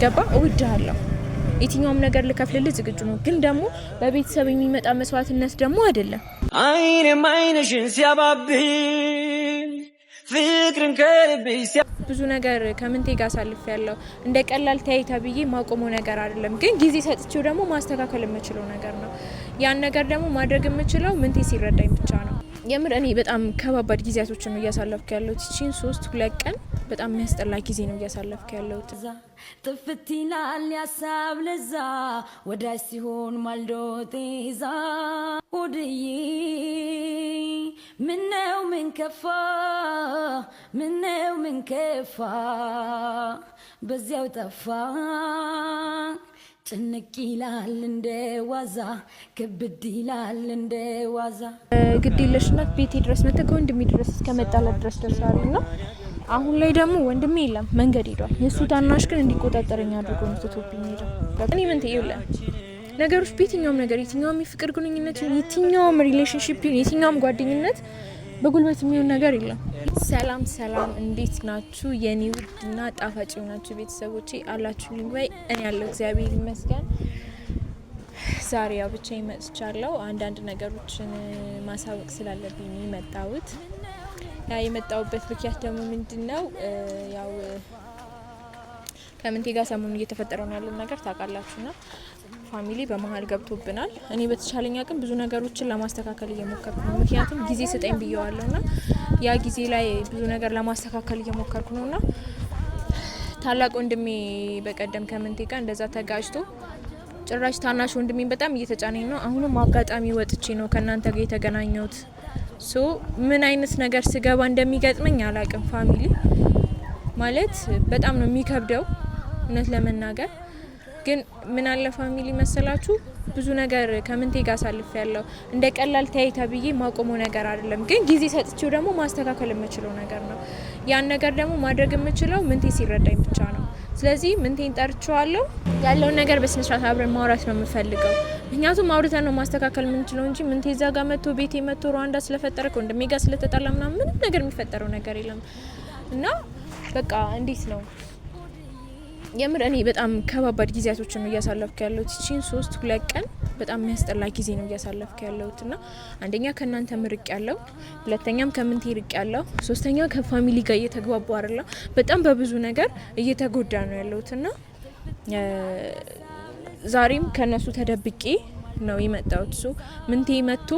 ገባ እወድሃለሁ የትኛውም ነገር ልከፍልልህ ዝግጁ ነው ግን ደግሞ በቤተሰብ የሚመጣ መስዋዕትነት ደግሞ አይደለም አይኔም አይንሽን ሲያባብል ፍቅርን ከልብሽ ብዙ ነገር ከምንቴ ጋር አሳልፌያለሁ እንደ ቀላል ታይታ ብዬ ማቆመው ነገር አይደለም ግን ጊዜ ሰጥቼው ደግሞ ማስተካከል የምችለው ነገር ነው ያን ነገር ደግሞ ማድረግ የምችለው ምንቴ ሲረዳኝ ብቻ ነው የምር እኔ በጣም ከባባድ ጊዜያቶችን ነው እያሳለፍኩ ያለሁት እቺን 3-2 ቀን በጣም የሚያስጠላ ጊዜ ነው እያሳለፍኩ ያለሁት ጥፍት ይላል ያሳብ ለዛ ወዳጅ ሲሆን ማልዶ ጤዛ ወድዬ ምነው ምን ከፋ ምነው ምን ከፋ በዚያው ጠፋ ጭንቅ ይላል እንደ ዋዛ ከብድ ይላል እንደ ዋዛ ግዴለሽነት ቤቴ ድረስ መጥተህ ወንድሜ ድረስ እስከመጣላት ድረስ ደርሳለና አሁን ላይ ደግሞ ወንድሜ የለም መንገድ ሄዷል የሱ ታናሽ ግን እንዲቆጣጠረኝ አድርጎ ነው ተቶብኝ ሄደው እኔ ምን ትይውለ ነገሮች በየትኛውም ነገር የትኛውም የፍቅር ግንኙነት የትኛውም ሪሌሽንሺፕ የትኛውም ጓደኝነት በጉልበት የሚሆን ነገር የለም ሰላም ሰላም እንዴት ናችሁ የኔ ውድና ጣፋጭ ናችሁ ቤተሰቦቼ አላችሁልኝ ወይ እኔ ያለው እግዚአብሔር ይመስገን ዛሬ ያው ብቻዬን መጥቻለሁ አንዳንድ ነገሮችን ማሳወቅ ስላለብኝ መጣሁት ያ የመጣሁበት ምክንያት ደግሞ ምንድነው ያው ከምንቴ ጋር ሰሞኑን እየተፈጠረ ነው ያለው ነገር ታውቃላችሁና ፋሚሊ በመሃል ገብቶብናል እኔ በተቻለኝ አቅም ብዙ ነገሮችን ለማስተካከል እየሞከርኩ ነው ምክንያቱም ጊዜ ስጠኝ ብየዋለሁና ያ ጊዜ ላይ ብዙ ነገር ለማስተካከል እየሞከርኩ ነውና ታላቅ ወንድሜ በቀደም ከምንቴ ጋር እንደዛ ተጋጭቶ ጭራሽ ታናሽ ወንድሜ በጣም እየተጫነኝ ነው አሁንም አጋጣሚ ወጥቼ ነው ከናንተ ጋር የተገናኘሁት ሶ ምን አይነት ነገር ስገባ እንደሚገጥመኝ አላቅም ፋሚሊ ማለት በጣም ነው የሚከብደው እውነት ለመናገር ግን ምን አለ ፋሚሊ መሰላችሁ ብዙ ነገር ከምንቴ ጋር አሳልፌያለሁ እንደ ቀላል ታይታ ብዬ ማቆመው ነገር አይደለም ግን ጊዜ ሰጥቼው ደግሞ ማስተካከል የምችለው ነገር ነው ያን ነገር ደግሞ ማድረግ የምችለው ምንቴ ሲረዳኝ ብቻ ነው ስለዚህ ምንቴን ጠርቼዋለሁ ያለውን ነገር በስነ ስርዓት አብረን ማውራት ነው የምፈልገው ምክንያቱም አውርተን ነው ማስተካከል የምንችለው እንጂ ምንቴ እዛ ጋር መጥቶ ቤቴ መጥቶ ሩዋንዳ ስለፈጠረ ወንድሜ ጋር ስለተጣላ ምንም ነገር የሚፈጠረው ነገር የለም እና በቃ እንዴት ነው የምር እኔ በጣም ከባባድ ጊዜያቶችን ነው እያሳለፍኩ ያለሁት እቺን 3-2 ቀን በጣም የሚያስጠላ ጊዜ ነው እያሳለፍኩ ያለሁትና አንደኛ ከናንተ ምርቅ ያለው ሁለተኛም ከምንቴ ርቅ ያለው ሶስተኛ ከፋሚሊ ጋር እየተግባቡ አይደለም በጣም በብዙ ነገር እየተጎዳ ነው ያለሁትና ዛሬም ከነሱ ተደብቄ ነው የመጣሁት ሶ ምንቴ መጥቶ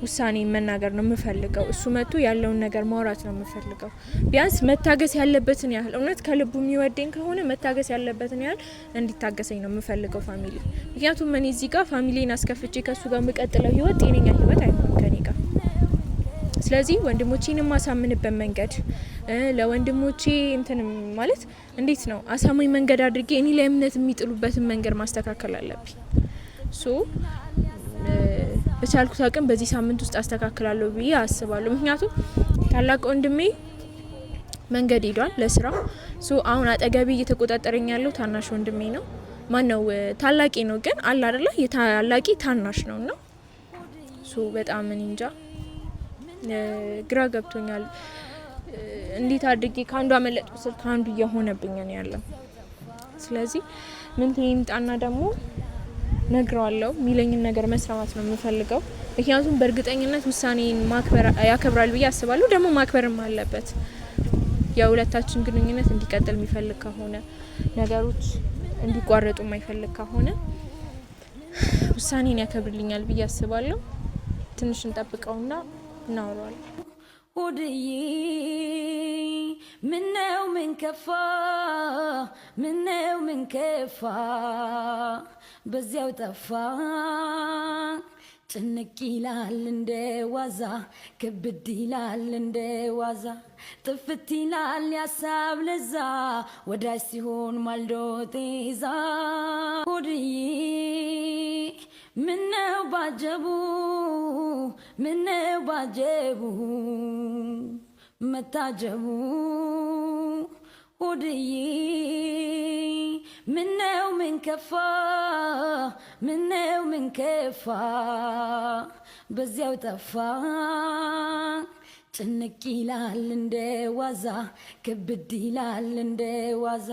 ውሳኔ መናገር ነው የምፈልገው እሱ መጥቶ ያለውን ነገር ማውራት ነው የምፈልገው ቢያንስ መታገስ ያለበትን ያህል እውነት ከልቡ የሚወደኝ ከሆነ መታገስ ያለበትን ያህል እንዲታገሰኝ ነው የምፈልገው ፋሚሊ ምክንያቱም እኔ እዚህ ጋር ፋሚሊን አስከፍቼ ከሱ ጋር መቀጠለው ህይወት ጤነኛ ህይወት አይሆንም ከኔ ጋር ስለዚህ ወንድሞቼን ማሳምንበት መንገድ ለወንድሞቼ እንትን ማለት እንዴት ነው አሳማኝ መንገድ አድርጌ እኔ ላይ እምነት የሚጥሉበትን መንገድ ማስተካከል አለብኝ ሶ በቻልኩት አቅም በዚህ ሳምንት ውስጥ አስተካክላለሁ ብዬ አስባለሁ ምክንያቱም ታላቅ ወንድሜ መንገድ ሄዷል ለስራ ሶ አሁን አጠገቤ እየተቆጣጠረኝ ያለው ታናሽ ወንድሜ ነው ማን ነው ታላቂ ነው ግን አለ አይደለ የታላቂ ታናሽ ነውና ሶ በጣም እንጃ ግራ ገብቶኛል እንዴት አድርጌ ካንዱ አመለጥኩ ስል ካንዱ እየሆነብኝ ነው ያለው ስለዚህ ምንቴ ይምጣና ደግሞ ነግረዋለሁ ሚለኝን ነገር መስራት ነው የምፈልገው ምክንያቱም በእርግጠኝነት ውሳኔን ማክበር ያከብራል ብዬ አስባለሁ ደግሞ ማክበርም አለበት የሁለታችን ግንኙነት እንዲቀጥል የሚፈልግ ከሆነ ነገሮች እንዲቋረጡ የማይፈልግ ከሆነ ውሳኔን ያከብርልኛል ብዬ አስባለሁ ትንሽ እንጠብቀውና እናወራለን ወድዬ ምነው ምን ከፋ ምነው ምን ከፋ በዚያው ጠፋ ጭንቅ ይላል እንደ ዋዛ ከብድ ይላል እንደ ዋዛ ጥፍት ይላል ያሳብ ለዛ ወዳጅ ሲሆን ማልዶ ጤዛ ወድዬ ምነው ባጀቡ ምነው ባጀቡ መታጀቡ ወድዬ ምነው ምን ከፋ ምነው ምን ከፋ በዚያው ጠፋ ጭንቅ ይላል እንደ ዋዛ ከብድ ይላል እንደ ዋዛ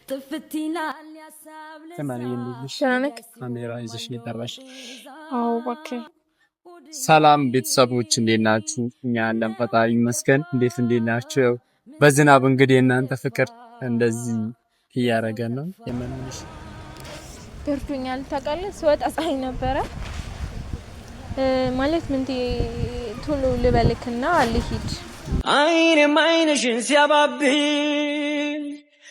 ጥፍት ይላል ያሳብ ለሰማንያ ካሜራ ይዘሽ ይጠራሽ። አዎ እባክህ። ሰላም ቤተሰቦች እንዴት ናችሁ? እኛ አለን ፈጣሪ ይመስገን። እንዴት ናችሁ? በዝናብ እንግዲህ እናንተ ፍቅር እንደዚህ እያረገን ነው የምንልሽ። በርቶኛል ታውቃለህ። ስወጣ ፀሐይ ነበረ ማለት ምን ቶሎ ልበልክና ልሂድ። አይኔም አይንሽን ሲያባብል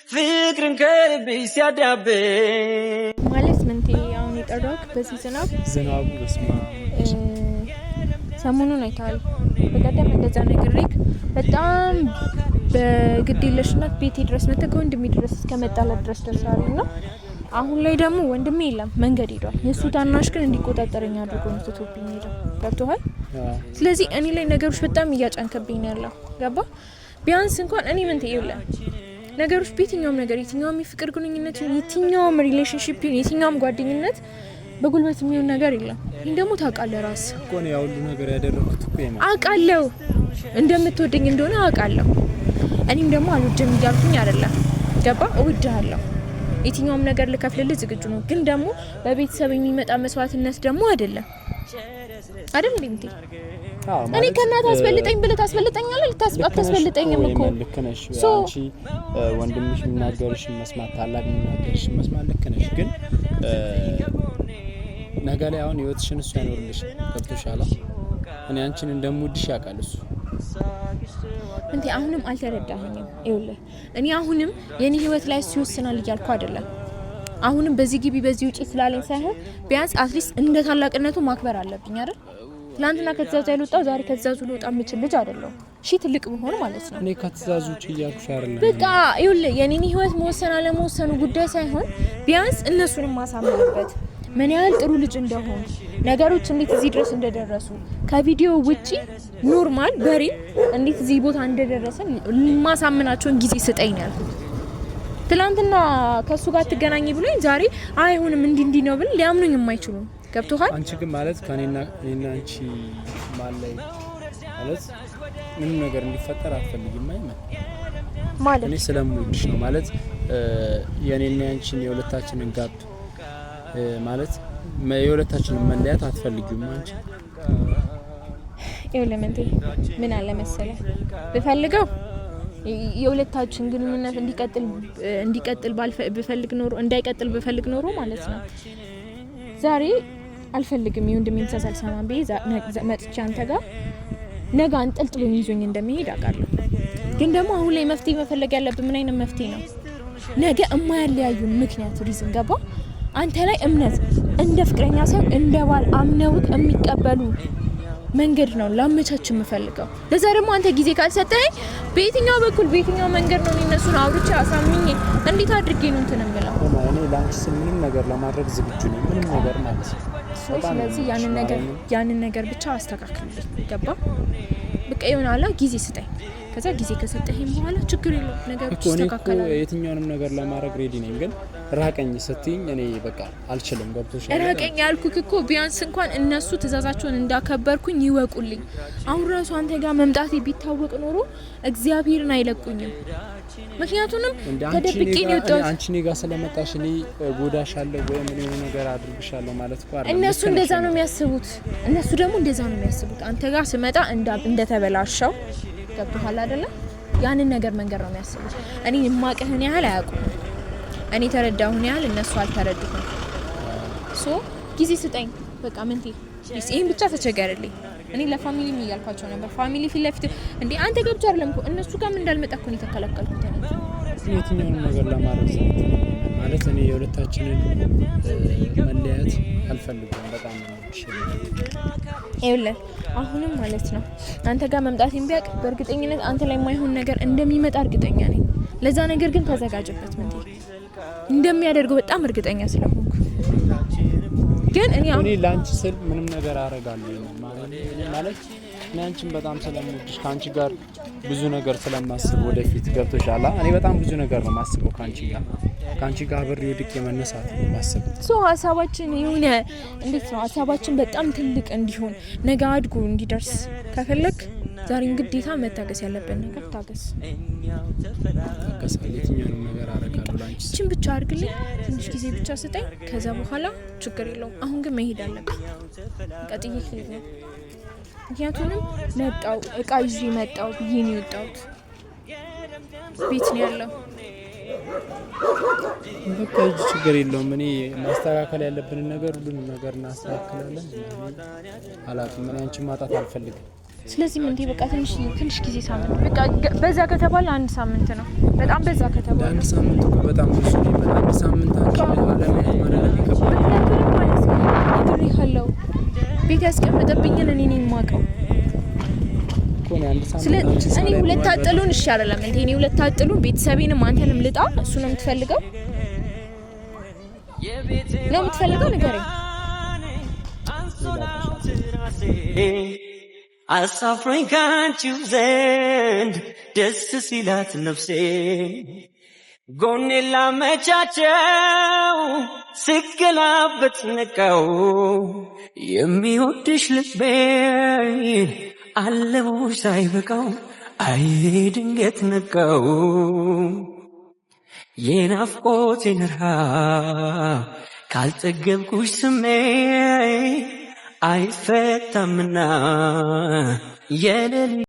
ፍቅርን ከልብሽ ሲያዳብል ማለት ምን አሁን የጠራሁት በዚህ ዝናቡ በስማ ሰሞኑን አይታል። በቀደም እንደዛ ነግሬክ በጣም በግዴለሽነት ቤቴ ድረስ መጥተህ ከወንድሜ ድረስ እስከመጣላት ድረስ ደርሳለና አሁን ላይ ደግሞ ወንድሜ የለም መንገድ ሄዷል። የሱ ታናሽ ግን እንዲቆጣጠረኝ አድርጎ ነው ትቶብኝ ሄደ። ገብቶሃል? ስለዚህ እኔ ላይ ነገሮች በጣም እያጫንከብኝ ነው ያለው። ገባ? ቢያንስ እንኳን እኔ ምን ትይውላ ነገሮች በየትኛውም ነገር የትኛውም የፍቅር ግንኙነት የትኛውም ሪሌሽንሺፕ የትኛውም ጓደኝነት በጉልበት የሚሆን ነገር የለም። ይሄን ደግሞ ታውቃለህ ራስህ እኮ ነው። ያው ሁሉ ነገር ያደረኩት እኮ ነው። አውቃለሁ እንደምትወደኝ እንደሆነ አውቃለሁ። እኔም ደግሞ አልወድም እያልኩኝ አይደለም። ገባ? እወድሃለሁ። የትኛውም ነገር ልከፍልልህ ዝግጁ ነው። ግን ደግሞ በቤተሰብ የሚመጣ መስዋዕትነት ደግሞ አይደለም እንዴ? እኔ ከእናትህ አስፈልጠኝ ብለህ ታስፈልጠኛለህ? አታስፈልጠኝም እኮ ልክ ነሽ። አንቺ ወንድምሽ የሚናገርሽ መስማት ታላቅ የሚናገርሽ መስማት ልክ ነሽ። ግን ነገ ላይ አሁን ህይወትሽን እሱ ያኖርልሽ። ገብቶሻል? እኔ አንቺን እንደምወድሽ ያውቃል እሱ። እንዴ አሁንም አልተረዳኸኝም? ይኸውልህ እኔ አሁንም የኔ ህይወት ላይ እሱ ይወስናል እያልኩ አይደለም። አሁንም በዚህ ግቢ በዚህ ውጪ ስላለኝ ሳይሆን ቢያንስ አትሊስት እንደ ታላቅነቱ ማክበር አለብኝ አይደል? ትናንትና ከትእዛዝ ያልወጣው ዛሬ ከትእዛዙ ልወጣ የምችል ልጅ አይደለሁም። እሺ ትልቅ ብሆን ማለት ነው። እኔ ከትእዛዝ ውጪ እያልኩሽ አይደለም። በቃ ይኸውልህ የኔን ህይወት መወሰን አለመወሰኑ ጉዳይ ሳይሆን ቢያንስ እነሱንም ማሳመንበት ምን ያህል ጥሩ ልጅ እንደሆኑ ነገሮች እንዴት እዚህ ድረስ እንደደረሱ ከቪዲዮ ውጪ ኖርማል በሬ እንዴት እዚህ ቦታ እንደደረሰን ማሳመናቸውን ጊዜ ስጠኝ ያልኩት። ትላንትና ከሱ ጋር ትገናኝ ብሎኝ ዛሬ አይሆንም እንዲህ ነው ብል ሊያምኑኝ የማይችሉ ገብቶሃል? አንቺ ግን ማለት ከኔና አንቺ ማለት ምንም ነገር እንዲፈጠር አትፈልጊም ማለት እኔ ስለምወድሽ ነው ማለት የኔና አንቺን የሁለታችንን ጋብ ማለት የሁለታችንን መለያት አትፈልጊም አንቺ? ይኸውልህ ምን አለ መሰለህ ብፈልገው የሁለታችን ግንኙነት እንዲቀጥል ብፈልግ ኖሮ እንዳይቀጥል ብፈልግ ኖሮ ማለት ነው ዛሬ አልፈልግም የወንድሜን ተሳሳል ሰማን በይ መጥቻ አንተ ጋር ነገ አንጠልጥሎኝ ይዞኝ እንደሚሄድ አውቃለሁ። ግን ደግሞ አሁን ላይ መፍትሄ መፈለግ ያለብን ምን አይነት መፍትሄ ነው? ነገ የማያለያዩን ምክንያት ሪዝን ገባ? አንተ ላይ እምነት እንደ ፍቅረኛ ሳይሆን እንደ ባል አምነውት የሚቀበሉ መንገድ ነው ላመቻች የምፈልገው። ለዛ ደግሞ አንተ ጊዜ ካልሰጠኝ በየትኛው በኩል በየትኛው መንገድ ነው እነሱን አውርቼ አሳምኜ እንዴት አድርጌ ነው እንትን እምለው? እኔ ላንቺ ምንም ነገር ለማድረግ ዝግጁ ነኝ። ምንም ነገር ማለት ነው። ስለዚህ ያንን ነገር ብቻ አስተካክልልኝ። ገባ? በቃ ይሆናል። ጊዜ ስጠኝ። ከዛ ጊዜ ከሰጠኸኝ በኋላ ችግር የለውም ነገሮች ይስተካከላሉ። የትኛውንም ነገር ለማድረግ ሬዲ ነኝ። ግን ራቀኝ ስትይኝ እኔ በቃ አልችልም። ገብቶሽ? ራቀኝ ያልኩክ እኮ ቢያንስ እንኳን እነሱ ትእዛዛቸውን እንዳከበርኩኝ ይወቁልኝ። አሁን ራሱ አንተ ጋር መምጣቴ ቢታወቅ ኖሮ እግዚአብሔርን አይለቁኝም። ምክንያቱም ተደብቄ ነው የወጣሁት። አንቺ እኔ ጋር ስለመጣሽ እኔ ጎዳሻለሁ ወይም እኔ የሆነ ነገር አድርግሻለሁ ማለት እኮ አይደለም። እነሱ እንደዛ ነው የሚያስቡት። እነሱ ደግሞ እንደዛ ነው የሚያስቡት። አንተ ጋር ስመጣ እንደተበላሸው ገብቶሃል አይደለ? ያንን ነገር መንገር ነው የሚያስቡት። እኔ የማቀህን ያህል አያውቁም። እኔ ተረዳሁን ያህል እነሱ አልተረዱም። ጊዜ ስጠኝ በቃ ምንቴ ይሄን ብቻ ተቸገርልኝ። እኔ ለፋሚሊ እያልኳቸው ነበር። ፋሚሊ ፊት ለፊት እንዴ አንተ ገብቻ አይደለም እኮ እነሱ ጋርም እንዳልመጣ እኮ ነው የተከለከልኩት። የትኛውንም ነገር ለማድረግ ማለት እኔ የሁለታችንን መለያየት አልፈልግም። በጣም ነው ይኸውልህ አሁንም ማለት ነው አንተ ጋር መምጣቴን ቢያውቅ በእርግጠኝነት አንተ ላይ የማይሆን ነገር እንደሚመጣ እርግጠኛ ነኝ። ለዛ ነገር ግን ተዘጋጅበት። ምንቴ እንደሚያደርገው በጣም እርግጠኛ ስለሆንኩ ግን እኔ ላንቺ ስል ምንም ነገር አደርጋለሁ ማለት እኔ አንቺን በጣም ስለምወድሽ ካንቺ ጋር ብዙ ነገር ስለማስብ ወደፊት ገብቶሻል። እኔ በጣም ብዙ ነገር ነው ማስበው ካንቺ ጋር አብሬ ወድቄ መነሳት ነው ማስበው። ሀሳባችን የሆነ እንዴት ነው ሀሳባችን በጣም ትልቅ እንዲሆን ነገ አድጎ እንዲደርስ ከፈለክ ዛሬም ግዴታ መታገስ ያለብን ነገር ታገስ። የትኛውንም ነገር አደርጋለሁ ላንቺ። እቺን ብቻ አድርግልኝ፣ ትንሽ ጊዜ ብቻ ስጠኝ። ከዛ በኋላ ችግር የለውም። አሁን ግን መሄድ አለብኝ። ቀጥዬ ልሄድ ነው። ምክንያቱም መጣው እቃ ይዤ መጣው ብዬ ነው የወጣሁት። ቤት ነው ያለው። በቃ እጅ ችግር የለውም። እኔ ማስተካከል ያለብንን ነገር ሁሉንም ነገር እናስተካክላለን። አላውቅም፣ እኔ አንቺን ማጣት አልፈልግም። ስለዚህ ምን በቃ ትንሽ ጊዜ ሳምንት በቃ በዛ ከተባለ 1 ሳምንት ነው። በጣም በዛ ከተባለ 1 ሳምንት እኮ በጣም ብዙ ነው። 1 ሳምንት አንቺ ለማለማመድ ማለት ይከብዳል። ይኸው ቤት ያስቀመጠብኝን እኔ ነኝ የማውቀው እኮ ነው። 1 ሳምንት እኔ ሁለት አጥሉን ይሻላል። እንዴ እኔ ሁለት አጥሉን ቤተሰቤንም አንተንም ልጣ። እሱ ነው የምትፈልገው ንገረኝ። አሳፍሮኝ ካንቺው ዘንድ ደስ ሲላት ነፍሴ ጎኔ ላመቻቸው ስገላበት ነቃው የሚወድሽ ልቤ አለቦሽ ሳይበቃው አይ ድንገት ነቃው የናፍቆቴን ረሃብ ካልጠገብኩሽ ስሜ አይፈታምና የሌሊ